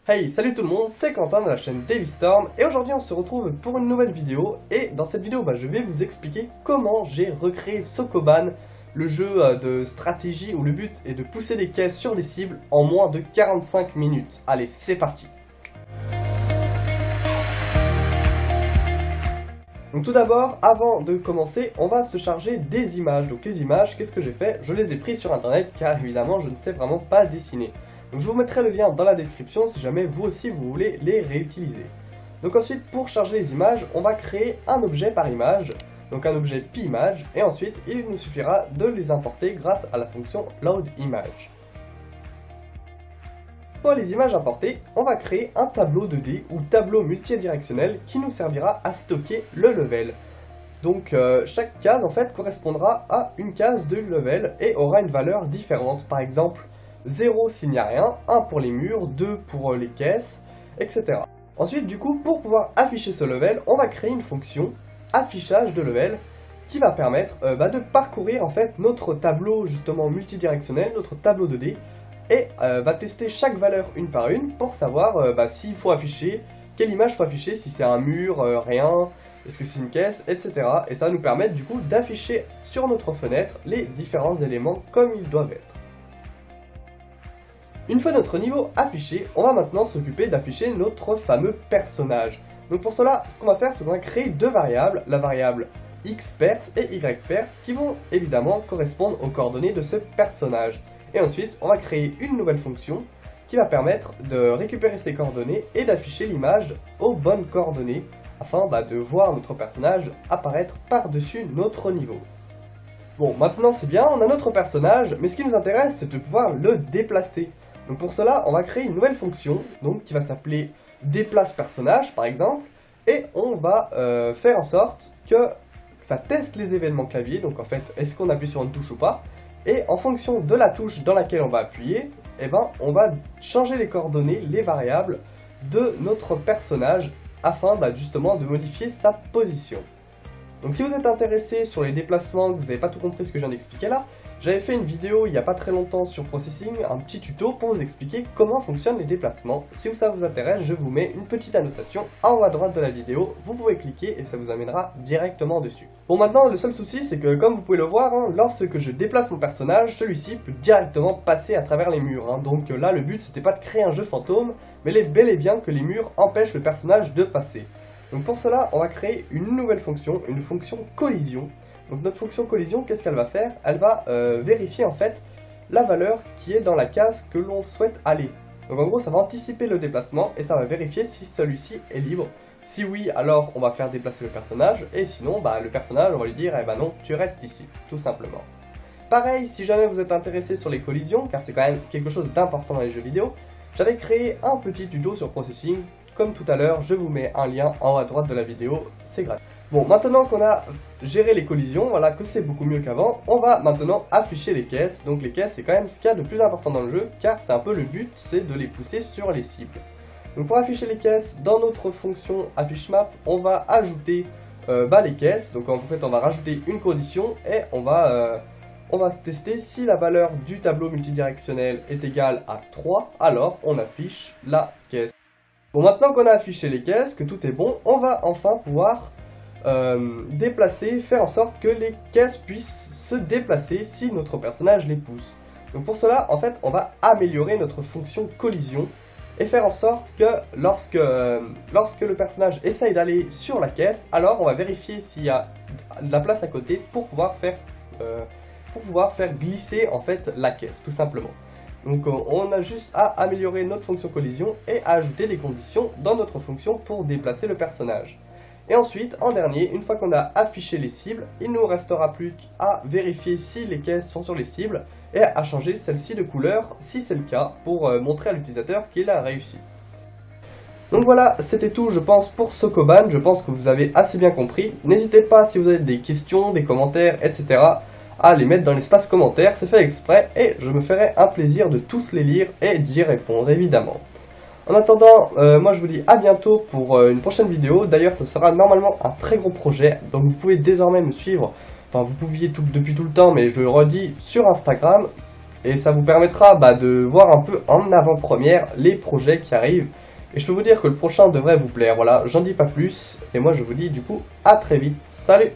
Hey, salut tout le monde, c'est Quentin de la chaîne Davystorm et aujourd'hui on se retrouve pour une nouvelle vidéo et dans cette vidéo je vais vous expliquer comment j'ai recréé Sokoban, le jeu de stratégie où le but est de pousser des caisses sur des cibles en moins de 45 minutes. Allez, c'est parti. Donc tout d'abord, avant de commencer, on va se charger des images. Donc les images, qu'est-ce que j'ai fait? Je les ai prises sur internet car évidemment je ne sais vraiment pas dessiner. Donc je vous mettrai le lien dans la description si jamais vous aussi vous voulez les réutiliser. Donc ensuite, pour charger les images, on va créer un objet par image, donc un objet PImage, et ensuite il nous suffira de les importer grâce à la fonction loadImage. Pour les images importées, on va créer un tableau 2D ou tableau multidirectionnel qui nous servira à stocker le level. Donc chaque case en fait correspondra à une case de level et aura une valeur différente, par exemple 0 s'il n'y a rien, 1 pour les murs, 2 pour les caisses, etc. Ensuite, du coup, pour pouvoir afficher ce level, on va créer une fonction affichage de level qui va permettre de parcourir en fait notre tableau justement multidirectionnel, notre tableau 2D, et va tester chaque valeur une par une pour savoir s'il faut afficher, quelle image faut afficher, si c'est un mur, rien, est-ce que c'est une caisse, etc. Et ça va nous permettre du coup d'afficher sur notre fenêtre les différents éléments comme ils doivent être. Une fois notre niveau affiché, on va maintenant s'occuper d'afficher notre fameux personnage. Donc pour cela, ce qu'on va faire, c'est qu'on va créer deux variables, la variable xPers et yPers, qui vont évidemment correspondre aux coordonnées de ce personnage. Et ensuite, on va créer une nouvelle fonction qui va permettre de récupérer ces coordonnées et d'afficher l'image aux bonnes coordonnées, afin de voir notre personnage apparaître par-dessus notre niveau. Bon, maintenant c'est bien, on a notre personnage, mais ce qui nous intéresse, c'est de pouvoir le déplacer. Donc pour cela, on va créer une nouvelle fonction qui va s'appeler déplace personnage par exemple, et on va faire en sorte que ça teste les événements clavier, donc en fait est-ce qu'on appuie sur une touche ou pas, et en fonction de la touche dans laquelle on va appuyer, on va changer les coordonnées, les variables de notre personnage afin justement de modifier sa position. Donc si vous êtes intéressé sur les déplacements, que vous n'avez pas tout compris ce que je viens d'expliquer là, j'avais fait une vidéo il n'y a pas très longtemps sur Processing, un petit tuto pour vous expliquer comment fonctionnent les déplacements. Si ça vous intéresse, je vous mets une petite annotation en haut à droite de la vidéo, vous pouvez cliquer et ça vous amènera directement dessus. Bon, maintenant le seul souci c'est que comme vous pouvez le voir, lorsque je déplace mon personnage, celui-ci peut directement passer à travers les murs. Donc là le but c'était pas de créer un jeu fantôme, mais bel et bien que les murs empêchent le personnage de passer. Donc pour cela, on va créer une nouvelle fonction, une fonction collision. Donc notre fonction collision, qu'est-ce qu'elle va faire? Elle va vérifier en fait la valeur qui est dans la case que l'on souhaite aller. Donc en gros, ça va anticiper le déplacement et ça va vérifier si celui-ci est libre. Si oui, alors on va faire déplacer le personnage, et sinon, le personnage, on va lui dire, non, tu restes ici, tout simplement. Pareil, si jamais vous êtes intéressé sur les collisions, car c'est quand même quelque chose d'important dans les jeux vidéo, j'avais créé un petit tuto sur Processing. Comme tout à l'heure, je vous mets un lien en haut à droite de la vidéo, c'est gratuit. Bon, maintenant qu'on a géré les collisions, voilà que c'est beaucoup mieux qu'avant, on va maintenant afficher les caisses. Donc les caisses, c'est quand même ce qu'il y a de plus important dans le jeu, car c'est un peu le but, c'est de les pousser sur les cibles. Donc pour afficher les caisses, dans notre fonction afficheMap, on va ajouter les caisses. Donc en fait, on va rajouter une condition et on va tester si la valeur du tableau multidirectionnel est égale à 3, alors on affiche la caisse. Bon, maintenant qu'on a affiché les caisses, que tout est bon, on va enfin pouvoir déplacer, faire en sorte que les caisses puissent se déplacer si notre personnage les pousse. Donc pour cela, en fait, on va améliorer notre fonction collision et faire en sorte que lorsque le personnage essaye d'aller sur la caisse, alors on va vérifier s'il y a de la place à côté pour pouvoir faire glisser en fait la caisse, tout simplement. Donc on a juste à améliorer notre fonction collision et à ajouter des conditions dans notre fonction pour déplacer le personnage. Et ensuite, en dernier, une fois qu'on a affiché les cibles, il ne nous restera plus qu'à vérifier si les caisses sont sur les cibles et à changer celle-ci de couleur si c'est le cas pour montrer à l'utilisateur qu'il a réussi. Donc voilà, c'était tout je pense pour Sokoban, je pense que vous avez assez bien compris. N'hésitez pas si vous avez des questions, des commentaires, etc. à les mettre dans l'espace commentaire, c'est fait exprès et je me ferai un plaisir de tous les lire et d'y répondre évidemment. En attendant, moi je vous dis à bientôt pour une prochaine vidéo. D'ailleurs ce sera normalement un très gros projet, donc vous pouvez désormais me suivre, enfin vous pouviez depuis tout le temps, mais je le redis, sur Instagram. et ça vous permettra de voir un peu en avant-première les projets qui arrivent. Et je peux vous dire que le prochain devrait vous plaire. Voilà, j'en dis pas plus, et moi je vous dis du coup à très vite. Salut!